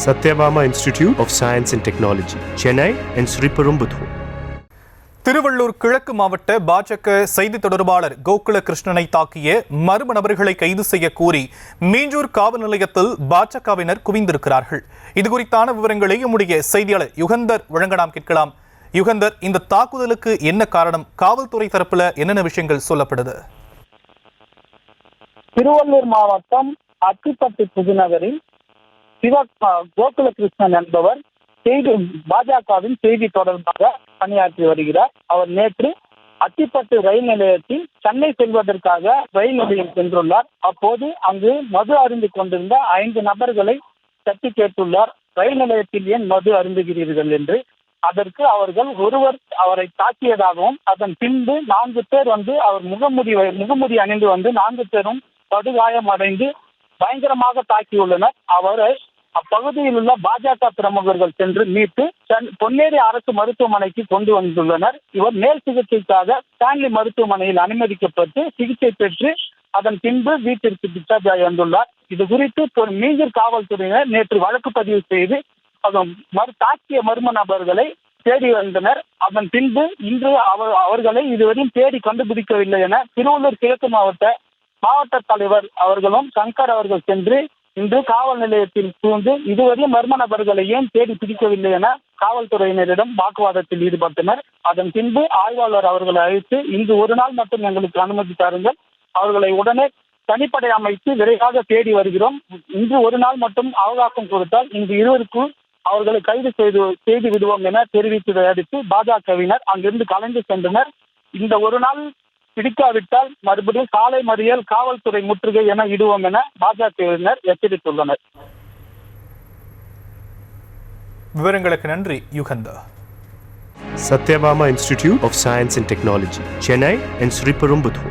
Satyabama Institute of Science and Technology, Chennai and Sriperumbudur. Tiruvallur கிழக்கு மாவட்ட பாஜக செய்தி தொடர்பாளர் கோகுல கிருஷ்ணனை தாக்கிய மர்ம நபர்களை கைது செய்ய கோரி மீஞ்சூர் காவல் நிலையத்தில் பாஜகவினர் குவிந்திருக்கிறார்கள். இதுகுறித்தான விவரங்களை நம்முடைய செய்தியாளர் யுகந்தர் வழங்க நாம் கேட்கலாம். யுகந்தர், இந்த தாக்குதலுக்கு என்ன காரணம்? காவல்துறை தரப்புல என்னென்ன விஷயங்கள் சொல்லப்படுது? திருவள்ளூர் மாவட்டம் அத்திப்பட்டு புதுநகரில் கோகுல கிருஷ்ணன் என்பவர் பாஜகவின் செய்தி தொடர்பாக பணியாற்றி வருகிறார். அவர் நேற்று அத்திப்பட்டு ரயில் நிலையத்தில் சென்னை செல்வதற்காக ரயில் நிலையம் சென்றுள்ளார். அப்போது அங்கு மது அருந்து கொண்டிருந்த 5 நபர்களை தட்டி கேட்டுள்ளார். ரயில் நிலையத்தில் ஏன் மது அருந்துகிறீர்கள் என்று. அதற்கு அவர்கள் ஒருவர் அவரை தாக்கியதாகவும் அதன் பின்பு 4 பேர் அவர் முகமுடி அணிந்து 4 பேரும் படுகாயம் அடைந்து பயங்கரமாக தாக்கியுள்ளனர். அவரை அப்பகுதியில் உள்ள பாஜக பிரமுகர்கள் சென்று மீட்டு பொன்னேரி அரசு மருத்துவமனைக்கு கொண்டு வந்துள்ளனர். இவர் மேல் சிகிச்சைக்காக ஸ்டான்லி மருத்துவமனையில் அனுமதிக்கப்பட்டு சிகிச்சை பெற்று அதன் பின்பு வீட்டிற்கு டிஸ்சார்ஜ் ஆகி வந்துள்ளார். இது குறித்து மீஞ்சூர் காவல்துறையினர் நேற்று வழக்கு பதிவு செய்து தாக்கிய மர்ம நபர்களை தேடி வந்தனர். அதன் பின்பு இன்று அவர்களை இதுவரையும் தேடி கண்டுபிடிக்கவில்லை என திருவள்ளூர் கிழக்கு மாவட்ட தலைவர் அவர்களும் சங்கர் அவர்கள் சென்று இன்று காவல் நிலையத்தில் புகுந்து இதுவரையும் மர்ம நபர்களையும் தேடி பிடிக்கவில்லை என காவல்துறையினரிடம் வாக்குவாதத்தில் ஈடுபட்டனர். அதன் பின்பு ஆய்வாளர் அவர்களை அழைத்து இன்று ஒரு நாள் மட்டும் எங்களுக்கு அனுமதி தாருங்கள், அவர்களை உடனே தனிப்படை அமைத்து விரைவாக தேடி வருகிறோம், இன்று ஒரு நாள் மட்டும் அவகாசம் கொடுத்தால் இன்று இருவருக்குள் அவர்களை கைது செய்து விடுவோம் என தெரிவித்ததை அடுத்து பாஜகவினர் அங்கிருந்து கலைந்து சென்றனர். இந்த ஒரு நாள் பிடிக்காவிட்டால் மறுபடியும் சாலை மறியல், காவல்துறை முற்றுகை என இடுவோம் என பாஜகவினர் எச்சரித்துள்ளனர். விவரங்களுக்கு நன்றி யுகந்தா. Satyabama Institute of Science and Technology, Chennai and Sriperumbudur.